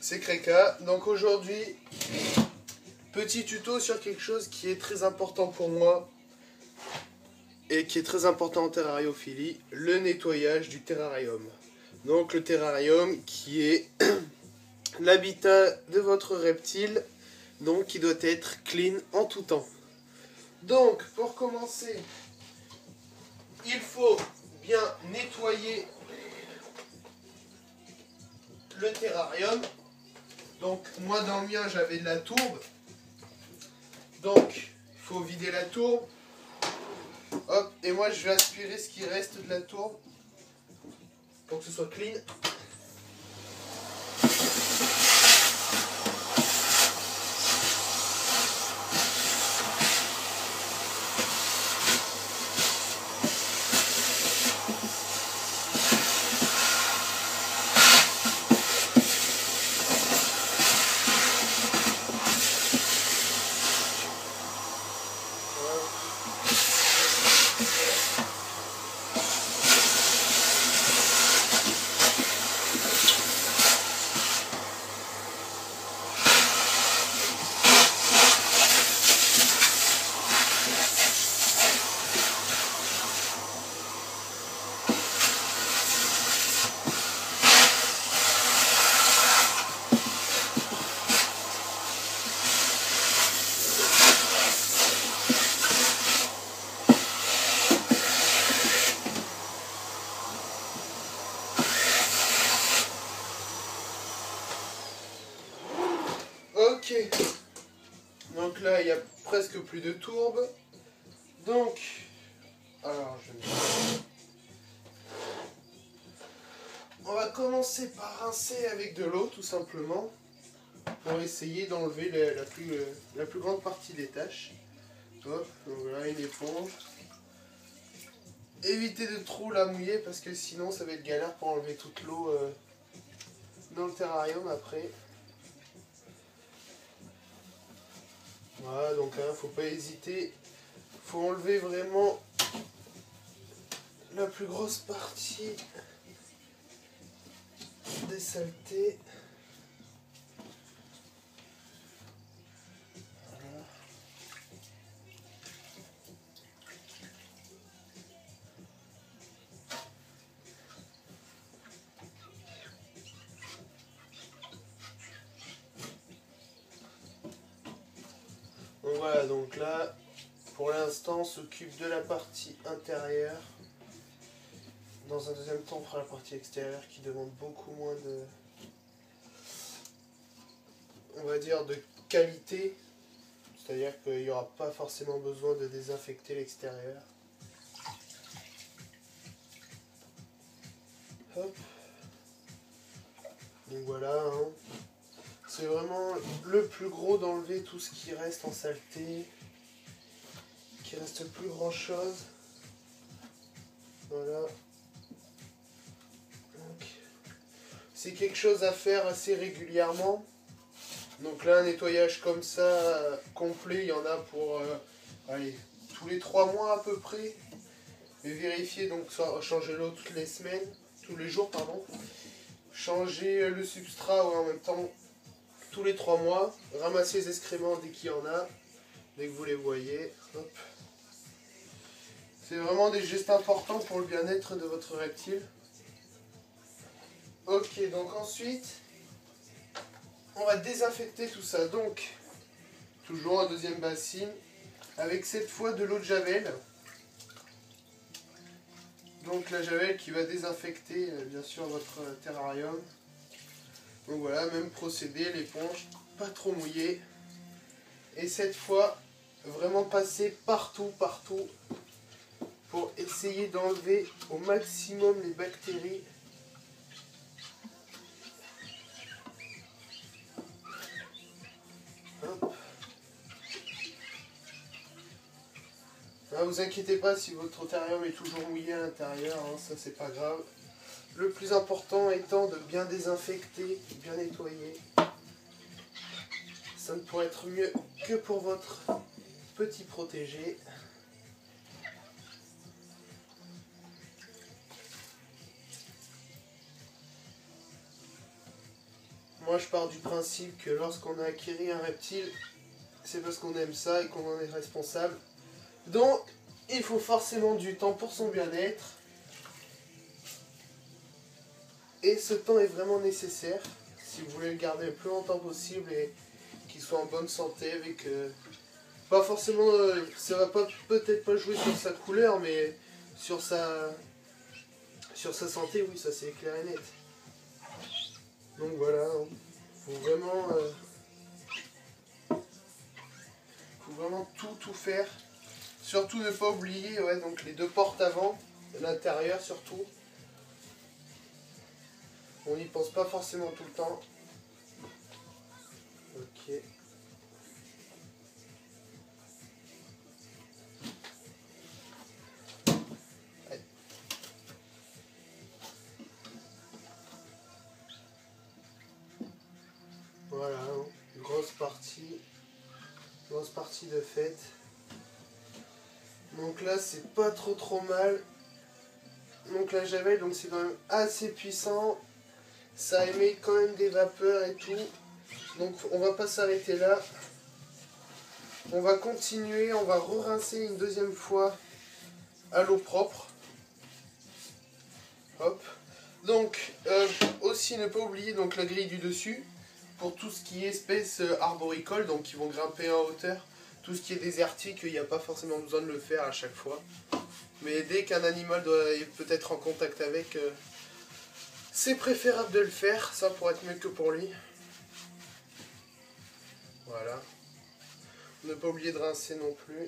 c'est Kreka. Donc aujourd'hui, petit tuto sur quelque chose qui est très important pour moi et qui est très important en terrariophilie, le nettoyage du terrarium. Donc le terrarium qui est l'habitat de votre reptile, donc qui doit être clean en tout temps. Donc pour commencer, il faut bien nettoyer le terrarium. Donc moi dans le mien j'avais de la tourbe. Donc il faut vider la tourbe. Hop, et moi je vais aspirer ce qui reste de la tourbe pour que ce soit clean. Ok, donc là il n'y a presque plus de tourbe. Donc, alors on va commencer par rincer avec de l'eau tout simplement pour essayer d'enlever la plus grande partie des taches. Hop, donc voilà une éponge. Évitez de trop la mouiller parce que sinon ça va être galère pour enlever toute l'eau dans le terrarium après. Voilà, donc faut pas hésiter, faut enlever vraiment la plus grosse partie des saletés. Voilà. Donc voilà, donc là, pour l'instant, on s'occupe de la partie intérieure. Dans un deuxième temps, on fera la partie extérieure qui demande beaucoup moins de, on va dire, de qualité. C'est-à-dire qu'il n'y aura pas forcément besoin de désinfecter l'extérieur. Hop. Donc voilà, hein. C'est vraiment le plus gros d'enlever tout ce qui reste en saleté. Qu'il reste plus grand chose. Voilà. C'est quelque chose à faire assez régulièrement. Donc là, un nettoyage comme ça, complet, il y en a pour allez, tous les 3 mois à peu près. Et vérifier, donc changer l'eau toutes les semaines, tous les jours, pardon. Changer le substrat en même temps tous les 3 mois. Ramasser les excréments dès qu'il y en a, dès que vous les voyez. Hop. C'est vraiment des gestes importants pour le bien-être de votre reptile. Ok, donc ensuite, on va désinfecter tout ça. Donc, toujours un deuxième bassine, avec cette fois de l'eau de javel. Donc la javel qui va désinfecter bien sûr votre terrarium. Donc voilà, même procédé, l'éponge, pas trop mouillée. Et cette fois, vraiment passer partout, pour essayer d'enlever au maximum les bactéries. Hop. Ah, vous inquiétez pas si votre terrarium est toujours mouillé à l'intérieur, hein, ça c'est pas grave. Le plus important étant de bien désinfecter, bien nettoyer. Ça ne pourrait être mieux que pour votre petit protégé. moi je pars du principe que lorsqu'on a acquis un reptile, c'est parce qu'on aime ça et qu'on en est responsable. Donc, il faut forcément du temps pour son bien-être. Et ce temps est vraiment nécessaire si vous voulez le garder le plus longtemps possible et qu'il soit en bonne santé avec... pas forcément... ça va pas peut-être pas jouer sur sa couleur, mais sur sa santé, oui, ça c'est clair et net. Donc voilà, faut vraiment tout faire. Surtout ne pas oublier, ouais, donc les deux portes avant, l'intérieur surtout. On n'y pense pas forcément tout le temps. Ok. Allez. Voilà, hein, grosse partie de fête. Donc là c'est pas trop mal. Donc la javel, donc c'est quand même assez puissant. Ça émet quand même des vapeurs et tout. Donc on va pas s'arrêter là. On va continuer, on va re-rincer une deuxième fois à l'eau propre. Hop. Donc aussi ne pas oublier donc la grille du dessus. Pour tout ce qui est espèces arboricoles, donc qui vont grimper en hauteur. Tout ce qui est désertique, il n'y a pas forcément besoin de le faire à chaque fois. Mais dès qu'un animal doit peut-être en contact avec, c'est préférable de le faire, ça pour être mieux que pour lui. Voilà. Ne pas oublier de rincer non plus.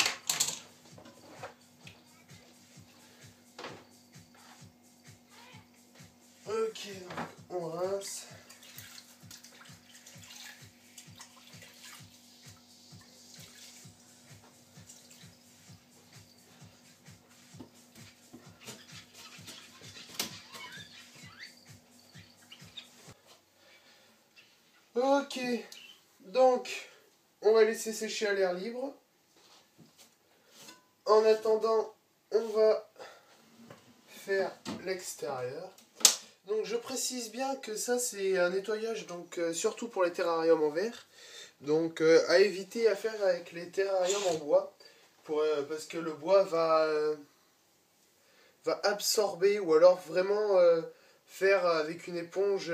Ok, donc on rince. Ok, donc on va laisser sécher à l'air libre. En attendant, on va faire l'extérieur. Donc je précise bien que ça c'est un nettoyage donc surtout pour les terrariums en verre. Donc à éviter à faire avec les terrariums en bois parce que le bois va absorber ou alors vraiment faire avec une éponge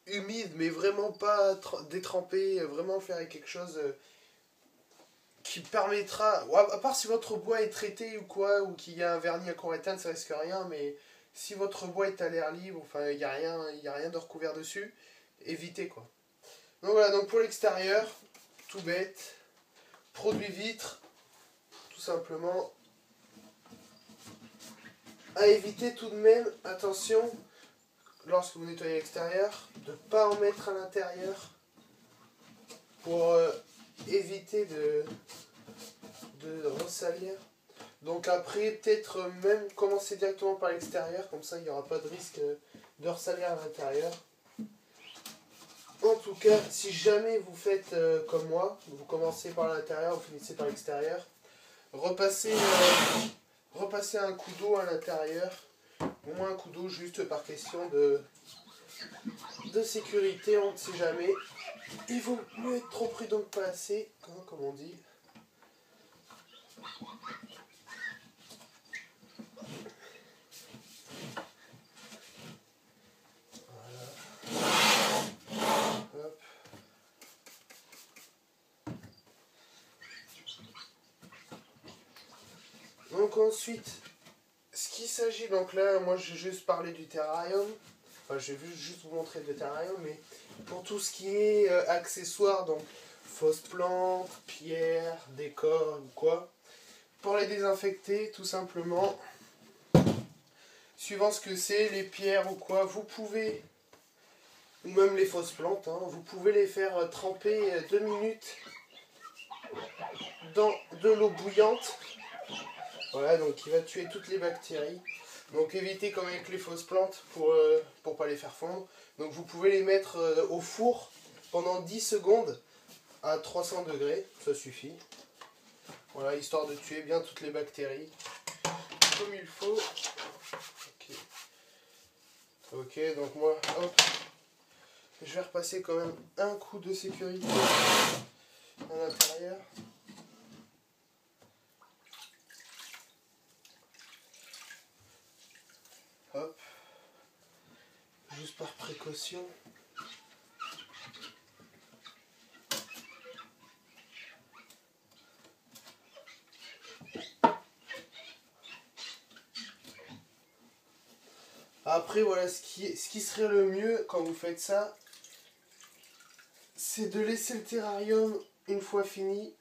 humide mais vraiment pas détrempée, vraiment faire avec quelque chose qui permettra, à part si votre bois est traité ou quoi, ou qu'il y a un vernis à corétane, ça risque rien, mais si votre bois est à l'air libre, enfin il n'y a rien de recouvert dessus, évitez quoi. Donc voilà, donc pour l'extérieur, tout bête, produit vitre, tout simplement. À éviter tout de même, attention, lorsque vous nettoyez l'extérieur, de ne pas en mettre à l'intérieur pour éviter de ressalir. Donc après, peut-être même commencer directement par l'extérieur, comme ça il n'y aura pas de risque de ressalir à l'intérieur. En tout cas, si jamais vous faites comme moi, vous commencez par l'intérieur, vous finissez par l'extérieur, repassez un coup d'eau à l'intérieur, au moins un coup d'eau juste par question de sécurité, on ne sait jamais. Il vaut mieux être trop prudent que pas assez, comme on dit. Hop. Donc ensuite, ce qu'il s'agit, donc là, moi j'ai juste parlé du terrarium. Enfin, je vais juste vous montrer le terrarium, mais pour tout ce qui est accessoires, donc fausses plantes, pierres, décors ou quoi, pour les désinfecter, tout simplement, suivant ce que c'est, les pierres ou quoi, vous pouvez, ou même les fausses plantes, hein, vous pouvez les faire tremper 2 minutes dans de l'eau bouillante. Voilà, donc il va tuer toutes les bactéries. Donc évitez comme avec les fausses plantes pour pas les faire fondre. Donc vous pouvez les mettre au four pendant 10 secondes à 300 degrés, ça suffit. Voilà, histoire de tuer bien toutes les bactéries comme il faut. Ok, donc moi, hop, Je vais repasser quand même un coup de sécurité à l'intérieur. Hop. Juste par précaution. Après, voilà, ce qui serait le mieux quand vous faites ça, c'est de laisser le terrarium, une fois fini,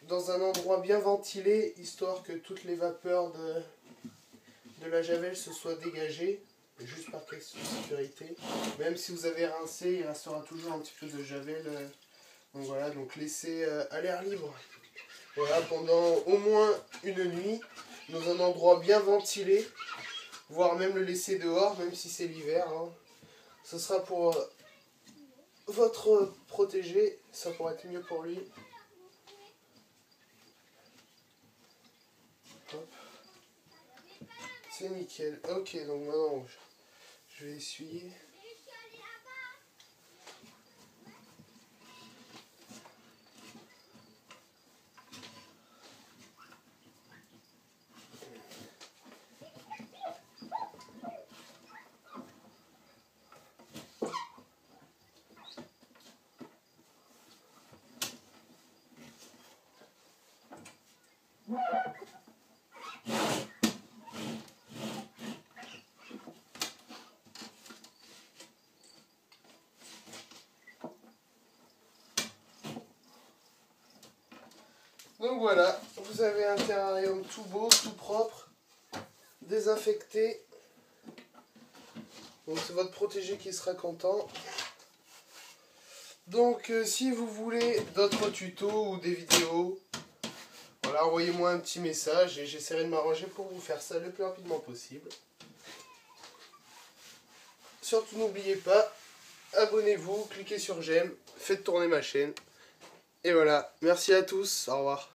dans un endroit bien ventilé, histoire que toutes les vapeurs de la javel se soient dégagées, juste par question de sécurité. Même si vous avez rincé, il restera toujours un petit peu de javel. Donc voilà, donc laissez à l'air libre. Voilà, pendant au moins une nuit, dans un endroit bien ventilé, voire même le laisser dehors, même si c'est l'hiver. Hein. Ce sera pour votre protégé, ça pourrait être mieux pour lui. Hop. C'est nickel. Ok, donc maintenant je vais essuyer. Donc voilà, vous avez un terrarium tout beau, tout propre, désinfecté. Donc c'est votre protégé qui sera content. Donc si vous voulez d'autres tutos ou des vidéos, voilà, envoyez-moi un petit message et j'essaierai de m'arranger pour vous faire ça le plus rapidement possible. Surtout n'oubliez pas, abonnez-vous, cliquez sur j'aime, faites tourner ma chaîne. Et voilà, merci à tous, au revoir.